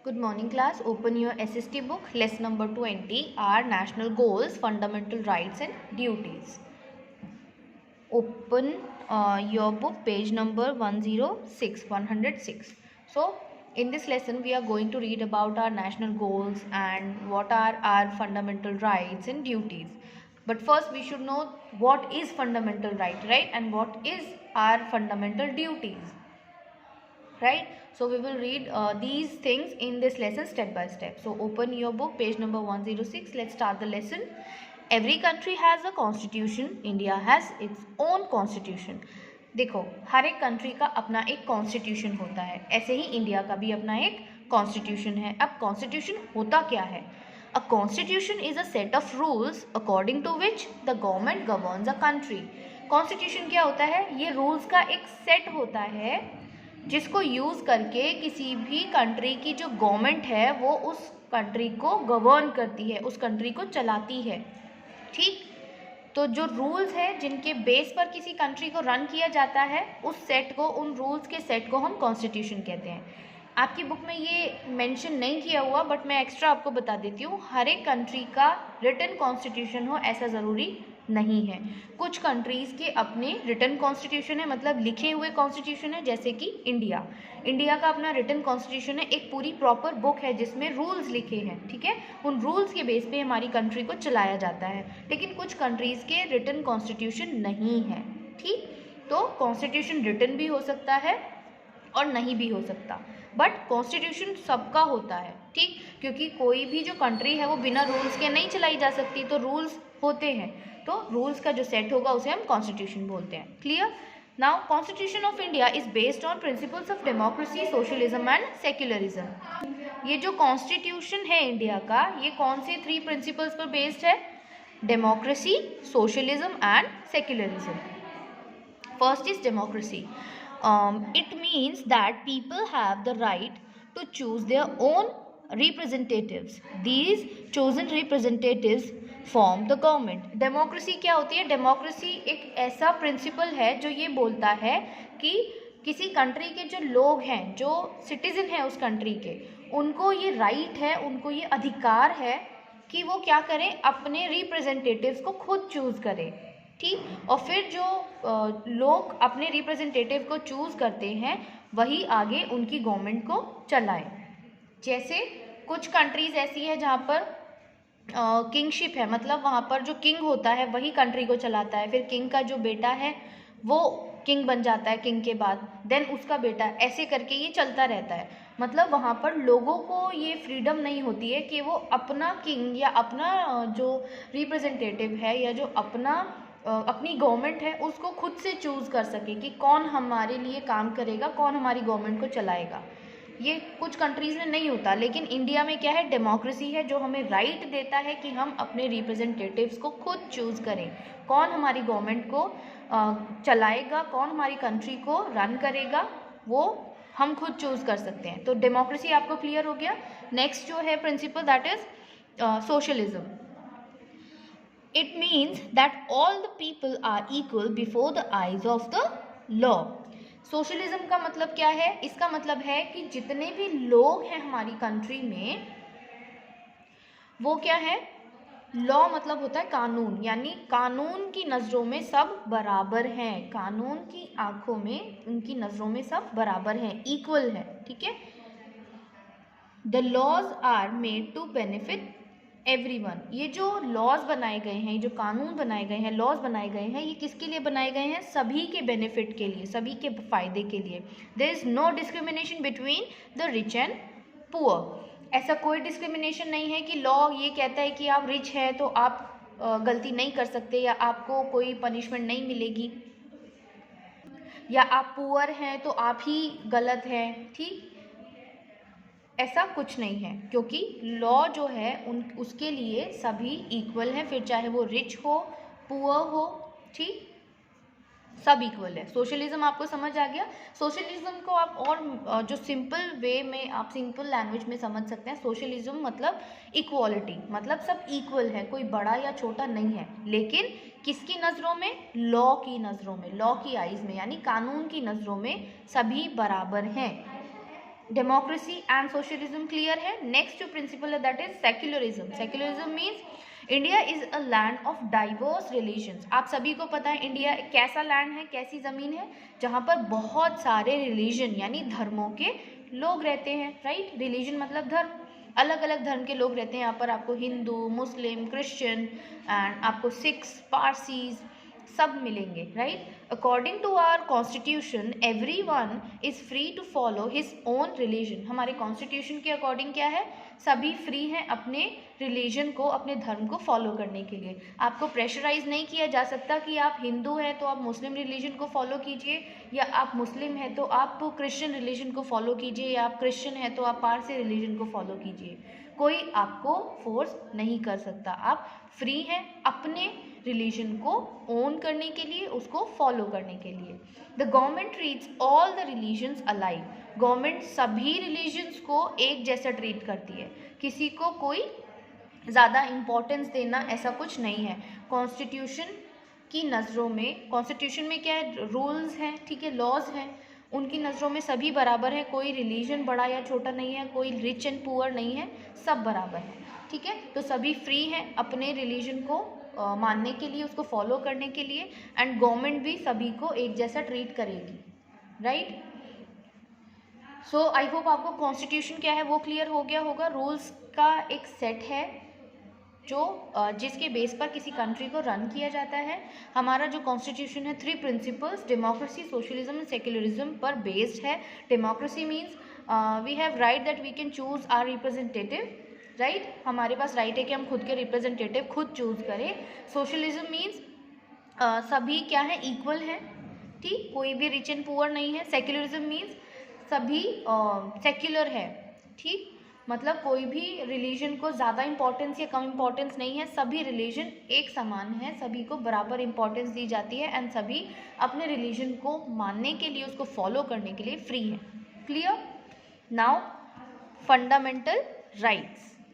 Good morning class. Open your SST book. Lesson number 20 are national goals, fundamental rights and duties. Open your book, page number 106. So in this lesson we are going to read about our national goals and what are our fundamental rights and duties. But first we should know what is fundamental right, and what is our fundamental duties. Right, so we will read these things in this lesson step by step. So open your book, page number 106. Let's start the lesson. Every country has a constitution. India has its own constitution. देखो, हर एक country का अपना एक constitution होता है, ऐसे ही India का भी अपना एक कॉन्स्टिट्यूशन है. अब कॉन्स्टिट्यूशन होता क्या है? A constitution is a set of rules according to which the government governs a country. Constitution क्या होता है? ये रूल्स का एक सेट होता है जिसको यूज़ करके किसी भी कंट्री की जो गवर्नमेंट है वो उस कंट्री को गवर्न करती है, उस कंट्री को चलाती है. ठीक, तो जो रूल्स है जिनके बेस पर किसी कंट्री को रन किया जाता है, उस सेट को, उन रूल्स के सेट को हम कॉन्स्टिट्यूशन कहते हैं. आपकी बुक में ये मेंशन नहीं किया हुआ, बट मैं एक्स्ट्रा आपको बता देती हूँ. हर एक कंट्री का रिटन कॉन्स्टिट्यूशन हो ऐसा ज़रूरी नहीं है. कुछ कंट्रीज़ के अपने रिटन कॉन्स्टिट्यूशन है, मतलब लिखे हुए कॉन्स्टिट्यूशन है, जैसे कि इंडिया का अपना रिटन कॉन्स्टिट्यूशन है, एक पूरी प्रॉपर बुक है जिसमें रूल्स लिखे हैं. ठीक है, उन रूल्स के बेस पे हमारी कंट्री को चलाया जाता है. लेकिन कुछ कंट्रीज़ के रिटन कॉन्स्टिट्यूशन नहीं है. ठीक, तो कॉन्स्टिट्यूशन रिटन भी हो सकता है और नहीं भी हो सकता, बट कॉन्स्टिट्यूशन सबका होता है. ठीक, क्योंकि कोई भी जो कंट्री है वो बिना रूल्स के नहीं चलाई जा सकती, तो रूल्स होते हैं. तो रूल्स का जो सेट होगा उसे हम कॉन्स्टिट्यूशन बोलते हैं. Clear? Now constitution of India is based on principles of democracy, socialism and secularism. ये जो कॉन्स्टिट्यूशन है इंडिया का, ये कौन से 3 प्रिंसिपल्स पर बेस्ड है? Democracy, socialism and secularism. First is democracy. It means that people have the right to choose their own representatives. These chosen representatives form the government. Democracy क्या होती है? डेमोक्रेसी एक ऐसा प्रिंसिपल है जो ये बोलता है कि किसी कंट्री के जो लोग हैं, जो सिटीजन हैं उस कंट्री के, उनको ये राइट है, उनको ये अधिकार है कि वो क्या करें, अपने रिप्रेजेंटेटिव्स को खुद चूज़ करें. ठीक, और फिर जो लोग अपने रिप्रेजेंटेटिव को चूज़ करते हैं वही आगे उनकी गवर्नमेंट को चलाए. जैसे कुछ कंट्रीज़ ऐसी है जहाँ पर किंगशिप है, मतलब वहाँ पर जो किंग होता है वही कंट्री को चलाता है. फिर किंग का जो बेटा है वो किंग बन जाता है, किंग के बाद देन उसका बेटा, ऐसे करके ये चलता रहता है. मतलब वहाँ पर लोगों को ये फ्रीडम नहीं होती है कि वो अपना किंग या अपना जो रिप्रेजेंटेटिव है या जो अपनी गवर्नमेंट है उसको खुद से चूज़ कर सके कि कौन हमारे लिए काम करेगा, कौन हमारी गवर्नमेंट को चलाएगा. ये कुछ कंट्रीज़ में नहीं होता, लेकिन इंडिया में क्या है? डेमोक्रेसी है जो हमें राइट देता है कि हम अपने रिप्रेजेंटेटिव्स को खुद चूज़ करें, कौन हमारी गवर्नमेंट को चलाएगा, कौन हमारी कंट्री को रन करेगा, वो हम खुद चूज़ कर सकते हैं. तो डेमोक्रेसी आपको क्लियर हो गया. नेक्स्ट जो है principle, that is socialism. It means that all the people are equal before the eyes of the law. Socialism का मतलब क्या है? इसका मतलब है कि जितने भी लोग हैं हमारी कंट्री में वो क्या है? लॉ मतलब होता है कानून, यानी कानून की नज़रों में सब बराबर हैं. कानून की आंखों में, उनकी नज़रों में सब बराबर हैं, इक्वल है. ठीक है. The laws are made to benefit everyone. ये जो लॉज बनाए गए हैं, जो कानून बनाए गए हैं, लॉज बनाए गए हैं, ये किसके लिए बनाए गए हैं? सभी के बेनिफिट के लिए, सभी के फ़ायदे के लिए. There is no discrimination between the rich and poor. ऐसा कोई डिस्क्रिमिनेशन नहीं है कि लॉ ये कहता है कि आप रिच हैं तो आप गलती नहीं कर सकते, या आपको कोई पनिशमेंट नहीं मिलेगी, या आप पुअर हैं तो आप ही गलत हैं. ठीक, ऐसा कुछ नहीं है, क्योंकि लॉ जो है उसके लिए सभी इक्वल हैं, फिर चाहे वो रिच हो, पुअर हो. ठीक, सब इक्वल है. सोशलिज्म आपको समझ आ गया. सोशलिज्म को आप और जो सिंपल वे में, आप सिंपल लैंग्वेज में समझ सकते हैं. सोशलिज्म मतलब इक्वालिटी, मतलब सब इक्वल है, कोई बड़ा या छोटा नहीं है, लेकिन किसकी नज़रों में? लॉ की नज़रों में, लॉ की आइज़ में, यानी कानून की नज़रों में सभी बराबर हैं. डेमोक्रेसी एंड सोशलिज्म क्लियर है. नेक्स्ट जो प्रिंसिपल है that is secularism. Secularism means India is a land of diverse religions. आप सभी को पता है इंडिया कैसा लैंड है, कैसी ज़मीन है, जहाँ पर बहुत सारे रिलीजन यानी धर्मों के लोग रहते हैं. राइट, रिलीजन मतलब धर्म. अलग अलग धर्म के लोग रहते हैं यहाँ पर. आपको हिंदू, मुस्लिम, क्रिश्चियन एंड आपको सिख्स, पारसीज सब मिलेंगे. Right, according to our constitution everyone is free to follow his own religion. हमारे कॉन्स्टिट्यूशन के अकॉर्डिंग क्या है, सभी फ्री हैं अपने रिलीजन को, अपने धर्म को फॉलो करने के लिए. आपको प्रेशराइज नहीं किया जा सकता कि आप हिंदू हैं तो आप मुस्लिम रिलीजन को फॉलो कीजिए, या आप मुस्लिम हैं तो आप क्रिश्चियन रिलीजन को फॉलो कीजिए, या आप क्रिश्चियन हैं तो आप पारसी रिलीजन को फॉलो कीजिए. कोई आपको फोर्स नहीं कर सकता. आप फ्री हैं अपने रिलीजन को ओन करने के लिए, उसको फॉलो करने के लिए. The government treats all the religions alike. Government सभी रिलीजन्स को एक जैसा ट्रीट करती है, किसी को कोई ज़्यादा इम्पोर्टेंस देना ऐसा कुछ नहीं है. कॉन्स्टिट्यूशन की नज़रों में, कॉन्स्टिट्यूशन में क्या है, रूल्स हैं, ठीक है, लॉज हैं, उनकी नज़रों में सभी बराबर हैं. कोई रिलीजन बड़ा या छोटा नहीं है, कोई रिच एंड पुअर नहीं है, सब बराबर है. ठीक है, तो सभी फ्री हैं अपने रिलीजन को मानने के लिए, उसको फॉलो करने के लिए, एंड गवर्नमेंट भी सभी को एक जैसा ट्रीट करेगी. राइट, सो आई होप आपको कॉन्स्टिट्यूशन क्या है वो क्लियर हो गया होगा. रूल्स का एक सेट है जो जिसके बेस पर किसी कंट्री को रन किया जाता है. हमारा जो कॉन्स्टिट्यूशन है 3 principles democracy, socialism and secularism पर बेस्ड है. Democracy means we have right that we can choose our representative. Right, हमारे पास राइट है कि हम खुद के रिप्रेजेंटेटिव खुद चूज करें. सोशलिज्म मीन्स सभी क्या है, इक्वल हैं, ठीक, कोई भी रिच एंड पुअर नहीं है. सेक्युलरिज्म मीन्स सभी सेक्युलर है, ठीक, मतलब कोई भी रिलीजन को ज़्यादा इम्पोर्टेंस या कम इम्पोर्टेंस नहीं है, सभी रिलीजन एक समान है, सभी को बराबर इम्पोर्टेंस दी जाती है, एंड सभी अपने रिलीजन को मानने के लिए, उसको फॉलो करने के लिए फ्री है. क्लियर. Now fundamental rights.